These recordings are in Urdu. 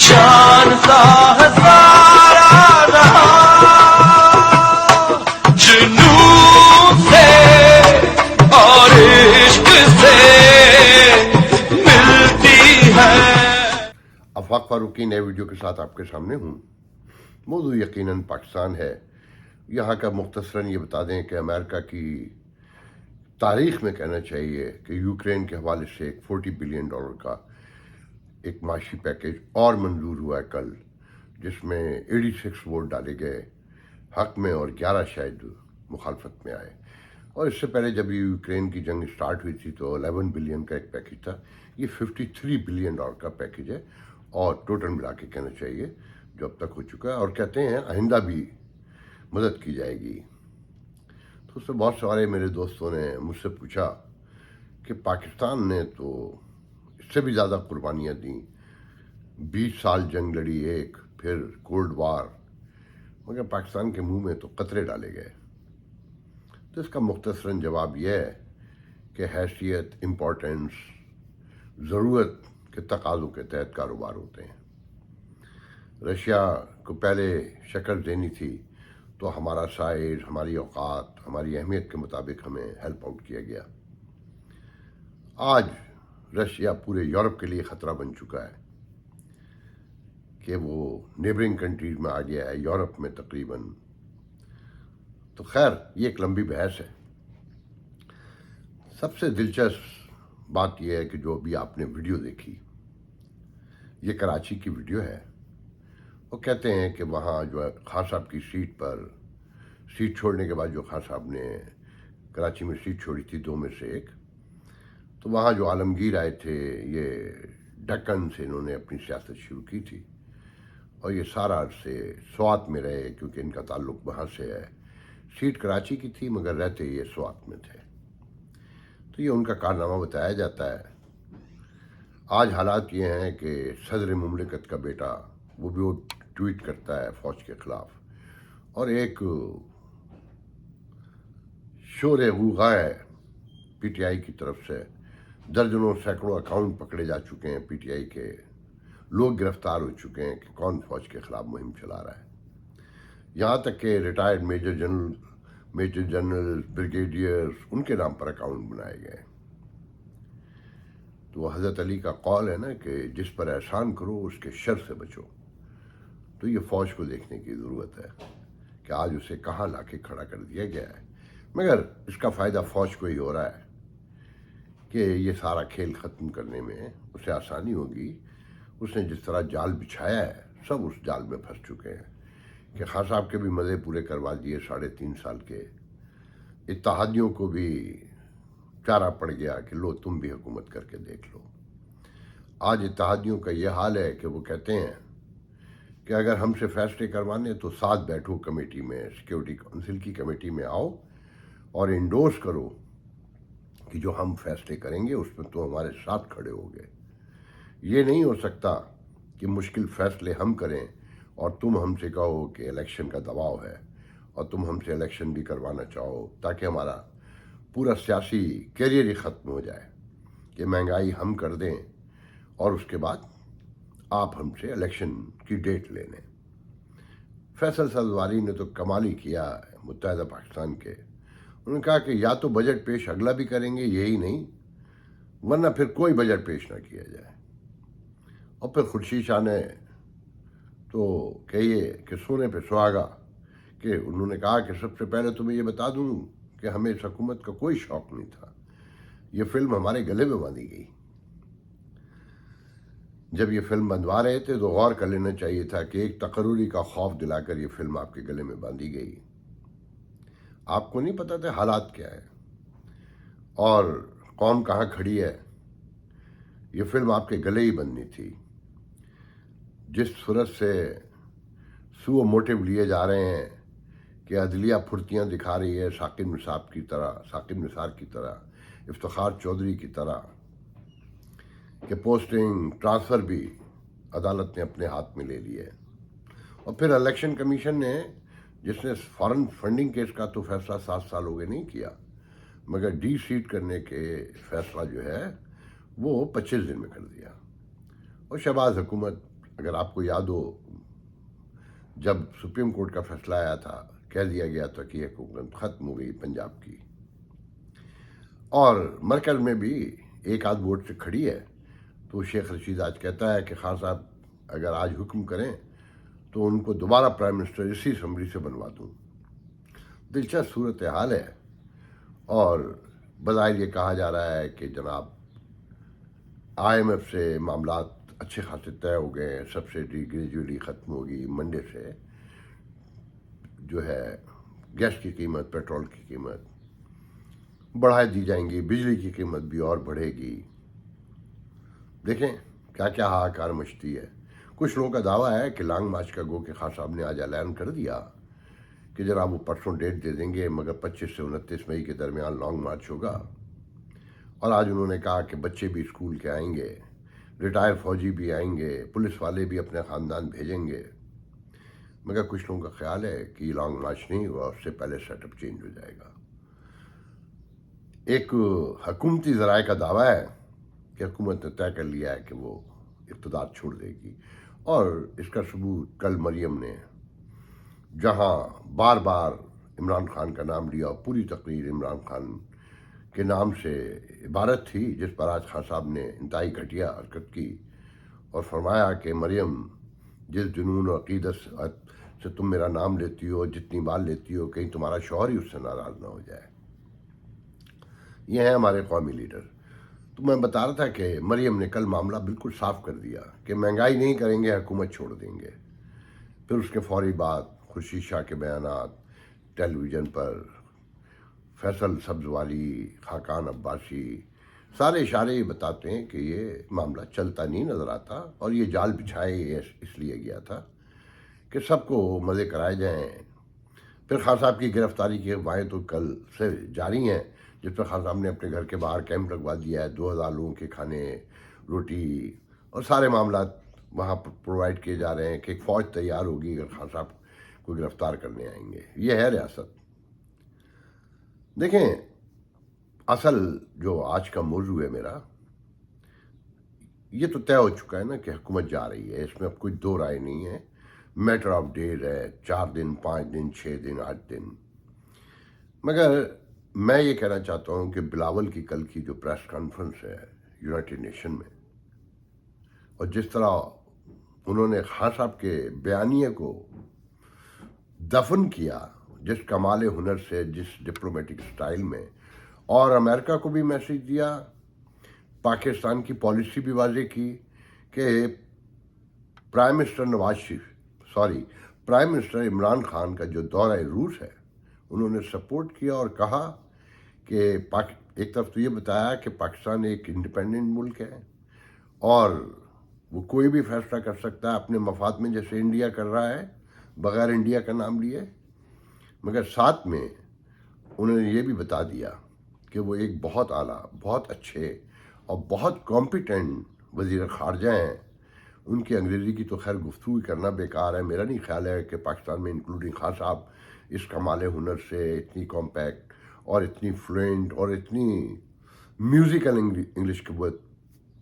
شان سا ہزارہ رہا جنون سے اور عشق سے ملتی ہے. آفاق فاروقی نئے ویڈیو کے ساتھ آپ کے سامنے ہوں. موضوع یقیناً پاکستان ہے. یہاں کا مختصراً یہ بتا دیں کہ امریکہ کی تاریخ میں کہنا چاہیے کہ یوکرین کے حوالے سے ایک $40 بلین کا ایک معاشی پیکیج اور منظور ہوا ہے کل، جس میں 86 ووٹ ڈالے گئے حق میں اور 11 شاید مخالفت میں آئے. اور اس سے پہلے جب یہ یوکرین کی جنگ سٹارٹ ہوئی تھی تو 11 بلین کا ایک پیکیج تھا. یہ $53 بلین کا پیکیج ہے اور ٹوٹل ملا کے کہنا چاہیے جو اب تک ہو چکا ہے، اور کہتے ہیں آئندہ بھی مدد کی جائے گی. تو اس سے بہت سارے میرے دوستوں نے مجھ سے پوچھا کہ پاکستان نے تو اس سے بھی زیادہ قربانیاں دیں، 20 سال جنگ لڑی، ایک پھر کولڈ وار، مگر پاکستان کے منہ میں تو قطرے ڈالے گئے. تو اس کا مختصراً جواب یہ ہے کہ حیثیت، امپورٹنس، ضرورت کے تقاضوں کے تحت کاروبار ہوتے ہیں. رشیا کو پہلے شکل دینی تھی تو ہمارا سائز، ہماری اوقات، ہماری اہمیت کے مطابق ہمیں ہیلپ آؤٹ کیا گیا. آج رشیا پورے یورپ کے لیے خطرہ بن چکا ہے کہ وہ نیبرنگ کنٹریز میں آ گیا ہے، یورپ میں تقریباً. تو خیر یہ ایک لمبی بحث ہے. سب سے دلچسپ بات یہ ہے کہ جو ابھی آپ نے ویڈیو دیکھی، یہ کراچی کی ویڈیو ہے. وہ کہتے ہیں کہ وہاں جو ہے خان صاحب کی سیٹ چھوڑنے کے بعد جو خان صاحب نے کراچی میں سیٹ چھوڑی تھی 2 میں سے ایک، تو وہاں جو عالمگیر آئے تھے، یہ ڈکن سے انہوں نے اپنی سیاست شروع کی تھی اور یہ سارا عرصے سوات میں رہے کیونکہ ان کا تعلق وہاں سے ہے. سیٹ کراچی کی تھی مگر رہتے یہ سوات میں تھے. تو یہ ان کا کارنامہ بتایا جاتا ہے. آج حالات یہ ہیں کہ صدر مملکت کا بیٹا وہ ٹویٹ کرتا ہے فوج کے خلاف، اور ایک شور غوغا ہے پی ٹی آئی کی طرف سے. درجنوں سینکڑوں اکاؤنٹ پکڑے جا چکے ہیں، پی ٹی آئی کے لوگ گرفتار ہو چکے ہیں کہ کون فوج کے خلاف مہم چلا رہا ہے. یہاں تک کہ ریٹائرڈ میجر جنرل، بریگیڈیئر، ان کے نام پر اکاؤنٹ بنائے گئے. تو حضرت علی کا قول ہے نا کہ جس پر احسان کرو اس کے شر سے بچو. تو یہ فوج کو دیکھنے کی ضرورت ہے کہ آج اسے کہاں لا کے کھڑا کر دیا گیا ہے. مگر اس کا فائدہ فوج کو ہی ہو رہا ہے کہ یہ سارا کھیل ختم کرنے میں اسے آسانی ہوگی. اس نے جس طرح جال بچھایا ہے سب اس جال میں پھنس چکے ہیں کہ خان صاحب کے بھی مزے پورے کروا دیے 3.5 سال کے. اتحادیوں کو بھی چارہ پڑ گیا کہ لو تم بھی حکومت کر کے دیکھ لو. آج اتحادیوں کا یہ حال ہے کہ وہ کہتے ہیں کہ اگر ہم سے فیصلے کروانے تو ساتھ بیٹھو کمیٹی میں، سیکیورٹی کونسل کی کمیٹی میں آؤ اور انڈورس کرو کہ جو ہم فیصلے کریں گے اس میں تو ہمارے ساتھ کھڑے ہو گئے. یہ نہیں ہو سکتا کہ مشکل فیصلے ہم کریں اور تم ہم سے کہو کہ الیکشن کا دباؤ ہے اور تم ہم سے الیکشن بھی کروانا چاہو تاکہ ہمارا پورا سیاسی کیریئر ہی ختم ہو جائے کہ مہنگائی ہم کر دیں اور اس کے بعد آپ ہم سے الیکشن کی ڈیٹ لے لیں. فیصل سلواری نے تو کمال ہی کیا متحدہ پاکستان کے. انہوں نے کہا کہ یا تو بجٹ پیش اگلا بھی کریں گے، یہی نہیں، ورنہ پھر کوئی بجٹ پیش نہ کیا جائے. اور پھر خورشید شاہ نے تو کہیے کہ سونے پہ سہاگا کہ انہوں نے کہا کہ سب سے پہلے تو میں یہ بتا دوں کہ ہمیں اس حکومت کا کوئی شوق نہیں تھا. یہ فلم ہمارے گلے میں باندھی گئی. جب یہ فلم بندوا رہے تھے تو غور کر لینا چاہیے تھا کہ ایک تقرری کا خوف دلا کر یہ فلم آپ کے گلے میں باندھی گئی. آپ کو نہیں پتا تھا حالات کیا ہے اور قوم کہاں کھڑی ہے. یہ فلم آپ کے گلے ہی بندنی تھی. جس صورت سے سو موٹیو لیے جا رہے ہیں کہ عدلیہ پھرتیاں دکھا رہی ہے ثاقب نثار کی طرح، افتخار چودھری کی طرح، کہ پوسٹنگ ٹرانسفر بھی عدالت نے اپنے ہاتھ میں لے لی ہے. اور پھر الیکشن کمیشن نے جس نے فارن فنڈنگ کیس کا تو فیصلہ 7 سال ہو گئے نہیں کیا، مگر ڈی سیٹ کرنے کے فیصلہ جو ہے وہ 25 دن میں کر دیا. اور شہباز حکومت اگر آپ کو یاد ہو جب سپریم کورٹ کا فیصلہ آیا تھا کہہ دیا گیا تھا کہ حکومت ختم ہو گئی پنجاب کی، اور مرکز میں بھی ایک آدھ ووٹ سے کھڑی ہے، تو شیخ رشید آج کہتا ہے کہ خان صاحب اگر آج حکم کریں تو ان کو دوبارہ پرائم منسٹر اسی اسمبلی سے بنوا دوں۔ دلچسپ صورتحال ہے، اور بظاہر یہ کہا جا رہا ہے کہ جناب آئی ایم ایف سے معاملات اچھے خاصے طے ہو گئے ہیں، سبسڈی گریجولی ختم ہوگی، منڈے سے جو ہے گیس کی قیمت، پیٹرول کی قیمت بڑھا دی جائیں گی، بجلی کی قیمت بھی اور بڑھے گی۔ دیکھیں کیا کیا ہاہکار مچتی ہے۔ کچھ لوگوں کا دعویٰ ہے کہ لانگ مارچ کا گو کہ خان صاحب نے آج اعلان کر دیا کہ جناب وہ پرسوں ڈیٹ دے دیں گے، مگر 25 سے 29 مئی کے درمیان لانگ مارچ ہوگا، اور آج انہوں نے کہا کہ بچے بھی اسکول کے آئیں گے، ریٹائر فوجی بھی آئیں گے، پولیس والے بھی اپنے خاندان بھیجیں گے، مگر کچھ لوگوں کا خیال ہے کہ یہ لانگ مارچ نہیں ہوا، اس سے پہلے سیٹ اپ چینج ہو جائے گا۔ ایک حکومتی ذرائع کا دعویٰ ہے کہ حکومت نے طے کر لیا ہے کہ وہ اقتدار چھوڑ دے گی، اور اس کا ثبوت کل مریم نے جہاں بار بار عمران خان کا نام لیا، اور پوری تقریر عمران خان کے نام سے عبارت تھی، جس پر آج خان صاحب نے انتہائی گھٹیا حرکت کی اور فرمایا کہ مریم جس جنون و عقیدت سے تم میرا نام لیتی ہو، جتنی بار لیتی ہو، کہیں تمہارا شوہر ہی اس سے ناراض نہ ہو جائے۔ یہ ہیں ہمارے قومی لیڈر۔ تو میں بتا رہا تھا کہ مریم نے کل معاملہ بالکل صاف کر دیا کہ مہنگائی نہیں کریں گے، حکومت چھوڑ دیں گے۔ پھر اس کے فوری بعد خورشید شاہ کے بیانات ٹیلی ویژن پر، فیصل سبز والی، خاقان عباسی، سارے اشارے یہ بتاتے ہیں کہ یہ معاملہ چلتا نہیں نظر آتا، اور یہ جال بچھائے اس لیے گیا تھا کہ سب کو مزے کرائے جائیں۔ پھر خان صاحب کی گرفتاری کی افواہیں تو کل سے جاری ہیں، جس پر خان صاحب نے اپنے گھر کے باہر کیمپ لگوا دیا ہے، 2000 لوگوں کے کھانے، روٹی اور سارے معاملات وہاں پر پرووائڈ کیے جا رہے ہیں کہ ایک فوج تیار ہوگی اگر خان صاحب کو گرفتار کرنے آئیں گے۔ یہ ہے ریاست۔ دیکھیں اصل جو آج کا موضوع ہے میرا، یہ تو طے ہو چکا ہے نا کہ حکومت جا رہی ہے، اس میں اب کوئی دو رائے نہیں ہے، میٹر آف ڈیز ہے، 4 دن، 5 دن، 6 دن، 8 دن۔ مگر میں یہ کہنا چاہتا ہوں کہ بلاول کی کل کی جو پریس کانفرنس ہے یونائٹڈ نیشن میں، اور جس طرح انہوں نے خان صاحب کے بیانیے کو دفن کیا، جس کمال ہنر سے، جس ڈپلومیٹک سٹائل میں، اور امریکہ کو بھی میسیج دیا، پاکستان کی پالیسی بھی واضح کی کہ پرائم منسٹر عمران خان کا جو دورہ روس ہے، انہوں نے سپورٹ کیا اور کہا کہ ایک طرف تو یہ بتایا کہ پاکستان ایک انڈیپینڈنٹ ملک ہے اور وہ کوئی بھی فیصلہ کر سکتا ہے اپنے مفاد میں، جیسے انڈیا کر رہا ہے بغیر انڈیا کا نام لیے، مگر ساتھ میں انہوں نے یہ بھی بتا دیا کہ وہ ایک بہت اعلیٰ، بہت اچھے اور بہت کمپیٹنٹ وزیر خارجہ ہیں۔ ان کی انگریزی کی تو خیر گفتگو کرنا بیکار ہے، میرا نہیں خیال ہے کہ پاکستان میں انکلوڈنگ خان صاحب اس کمال ہنر سے اتنی کمپیکٹ اور اتنی فلوئنٹ اور اتنی میوزیکل انگلش کے وہ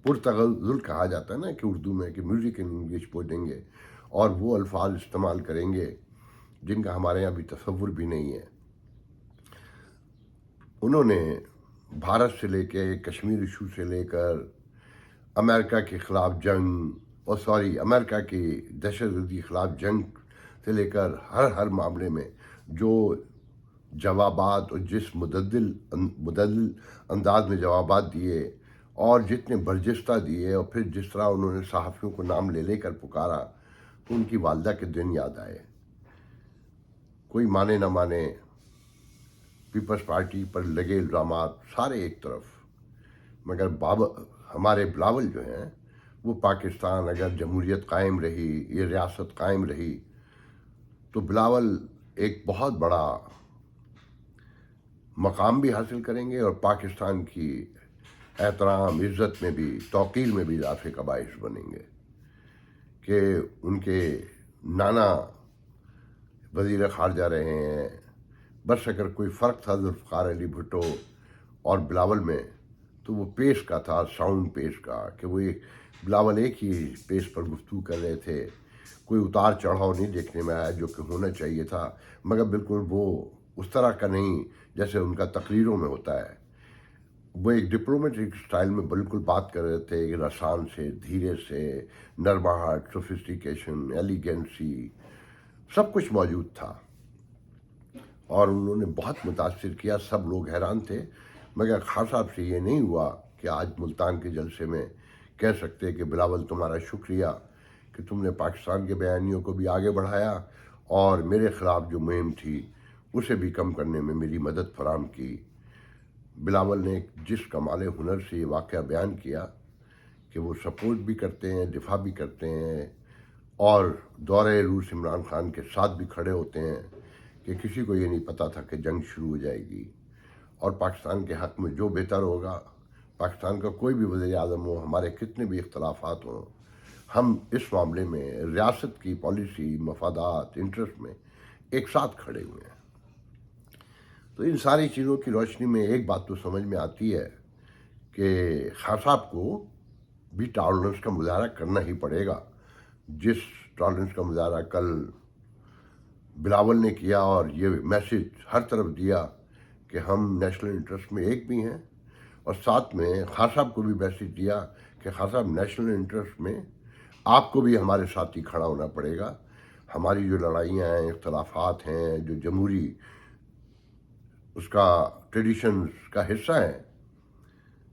پرتغزل کہا جاتا ہے نا کہ اردو میں، کہ میوزیکل انگلش بولیں گے اور وہ الفاظ استعمال کریں گے جن کا ہمارے یہاں بھی تصور بھی نہیں ہے۔ انہوں نے بھارت سے لے کے کشمیر ایشو سے لے کر امریکہ کے خلاف جنگ، امریکہ کی دہشت گردی کے خلاف جنگ سے لے کر ہر معاملے میں جو جوابات اور جس مدلل انداز میں جوابات دیے اور جتنے برجستہ دیے، اور پھر جس طرح انہوں نے صحافیوں کو نام لے کر پکارا، تو ان کی والدہ کے دن یاد آئے۔ کوئی مانے نہ مانے، پیپلز پارٹی پر لگے الزامات سارے ایک طرف، مگر ہمارے بلاول جو ہیں وہ پاکستان اگر جمہوریت قائم رہی، یہ ریاست قائم رہی، تو بلاول ایک بہت بڑا مقام بھی حاصل کریں گے اور پاکستان کی احترام، عزت میں بھی، توقیر میں بھی اضافے کا باعث بنیں گے کہ ان کے نانا وزیر خارجہ رہے ہیں۔ بس اگر کوئی فرق تھا ذوالفقار علی بھٹو اور بلاول میں، تو وہ پیس کا تھا، ساؤنڈ پیس کا، کہ وہ ایک بلاول ایک ہی پیس پر گفتگو کر رہے تھے. کوئی اتار چڑھاؤ نہیں دیکھنے میں آیا جو کہ ہونا چاہیے تھا، مگر بالکل وہ اس طرح کا نہیں جیسے ان کا تقریروں میں ہوتا ہے. وہ ایک ڈپلومیٹک سٹائل میں بالکل بات کر رہے تھے، رسان سے، دھیرے سے، نرماہٹ، سوفسٹیکیشن، ایلیگنسی، سب کچھ موجود تھا. اور انہوں نے بہت متاثر کیا، سب لوگ حیران تھے. مگر خان صاحب سے یہ نہیں ہوا کہ آج ملتان کے جلسے میں کہہ سکتے کہ بلاول تمہارا شکریہ کہ تم نے پاکستان کے بیانیوں کو بھی آگے بڑھایا اور میرے خلاف جو مہم تھی اسے بھی کم کرنے میں میری مدد فراہم کی. بلاول نے جس کمال ہنر سے یہ واقعہ بیان کیا کہ وہ سپورٹ بھی کرتے ہیں، دفاع بھی کرتے ہیں، اور دورہ روس عمران خان کے ساتھ بھی کھڑے ہوتے ہیں کہ کسی کو یہ نہیں پتہ تھا کہ جنگ شروع ہو جائے گی، اور پاکستان کے حق میں جو بہتر ہوگا، پاکستان کا کوئی بھی وزیر اعظم ہو، ہمارے کتنے بھی اختلافات ہوں، ہم اس معاملے میں ریاست کی پالیسی، مفادات، انٹرسٹ میں ایک ساتھ کھڑے ہوئے ہیں. تو ان ساری چیزوں کی روشنی میں ایک بات تو سمجھ میں آتی ہے کہ خان صاحب کو بھی ٹالرنس کا مظاہرہ کرنا ہی پڑے گا. جس ٹالرنس کا مظاہرہ کل بلاول نے کیا اور یہ میسج ہر طرف دیا کہ ہم نیشنل انٹرسٹ میں ایک بھی ہیں، اور ساتھ میں خان صاحب کو بھی میسج دیا کہ خان صاحب نیشنل انٹرسٹ میں آپ کو بھی ہمارے ساتھ ہی کھڑا ہونا پڑے گا. ہماری جو لڑائیاں ہیں، اختلافات ہیں، جو جمہوری اس کا ٹریڈیشنز کا حصہ ہیں،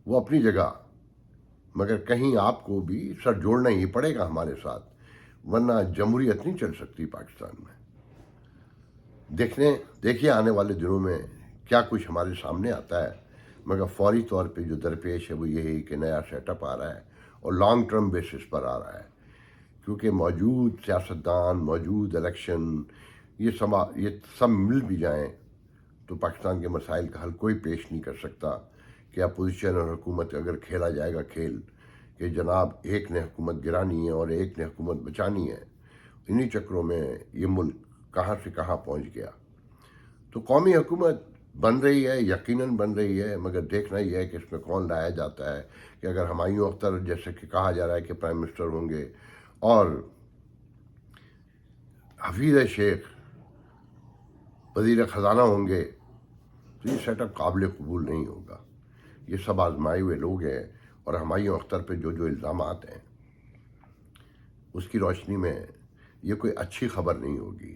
وہ اپنی جگہ، مگر کہیں آپ کو بھی سر جوڑنا ہی پڑے گا ہمارے ساتھ، ورنہ جمہوریت نہیں چل سکتی پاکستان میں. دیکھیے آنے والے دنوں میں کیا کچھ ہمارے سامنے آتا ہے، مگر فوری طور پہ جو درپیش ہے وہ یہی کہ نیا سیٹ اپ آ رہا ہے اور لانگ ٹرم بیسس پر آ رہا ہے، کیونکہ موجود سیاستدان، موجود الیکشن، یہ سب مل بھی جائیں تو پاکستان کے مسائل کا حل کوئی پیش نہیں کر سکتا. کہ اپوزیشن اور حکومت اگر کھیلا جائے گا کھیل کہ جناب ایک نے حکومت گرانی ہے اور ایک نے حکومت بچانی ہے، انہی چکروں میں یہ ملک کہاں سے کہاں پہنچ گیا. تو قومی حکومت بن رہی ہے، یقیناً بن رہی ہے، مگر دیکھنا یہ ہے کہ اس میں کون لایا جاتا ہے. کہ اگر ہمایوں اختر جیسے کہ کہا جا رہا ہے کہ پرائم منسٹر ہوں گے اور حفیظ شیخ وزیر خزانہ ہوں گے تو یہ سیٹ اپ قابل قبول نہیں ہوگا. یہ سب آزمائے ہوئے لوگ ہیں، اور ہمایوں اختر پہ جو الزامات ہیں اس کی روشنی میں یہ کوئی اچھی خبر نہیں ہوگی.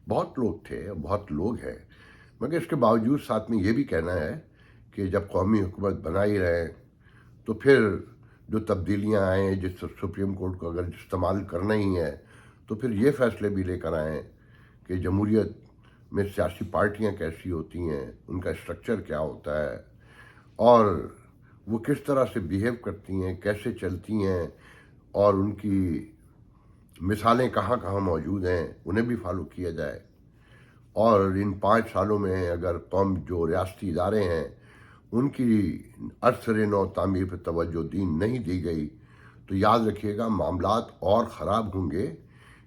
بہت لوگ تھے، بہت لوگ ہیں، مگر اس کے باوجود ساتھ میں یہ بھی کہنا ہے کہ جب قومی حکومت بنائی رہے تو پھر جو تبدیلیاں آئیں، جس سپریم کورٹ کو اگر استعمال کرنا ہی ہے تو پھر یہ فیصلے بھی لے کر آئیں کہ جمہوریت میں سیاسی پارٹیاں کیسی ہوتی ہیں، ان کا اسٹرکچر کیا ہوتا ہے، اور وہ کس طرح سے بیہیو کرتی ہیں، کیسے چلتی ہیں، اور ان کی مثالیں کہاں کہاں موجود ہیں انہیں بھی فالو کیا جائے. اور ان 5 سالوں میں اگر قوم جو ریاستی ادارے ہیں ان کی ارسر نو تعمیر پہ توجہ نہیں دی گئی تو یاد رکھیے گا معاملات اور خراب ہوں گے،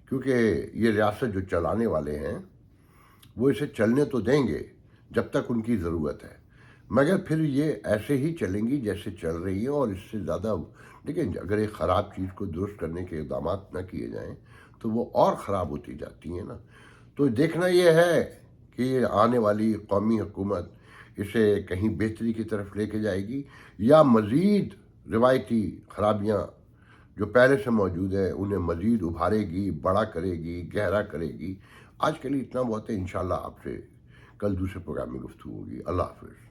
کیونکہ یہ ریاست جو چلانے والے ہیں وہ اسے چلنے تو دیں گے جب تک ان کی ضرورت ہے، مگر پھر یہ ایسے ہی چلیں گی جیسے چل رہی ہیں، اور اس سے زیادہ. لیکن اگر ایک خراب چیز کو درست کرنے کے اقدامات نہ کیے جائیں تو وہ اور خراب ہوتی جاتی ہیں نا. تو دیکھنا یہ ہے کہ یہ آنے والی قومی حکومت اسے کہیں بہتری کی طرف لے کے جائے گی یا مزید روایتی خرابیاں جو پہلے سے موجود ہیں انہیں مزید ابھارے گی، بڑا کرے گی، گہرا کرے گی. آج کے لیے اتنا بہت ہے، انشاءاللہ آپ سے کل دوسرے پروگرام میں گفتگو ہوگی. اللہ حافظ.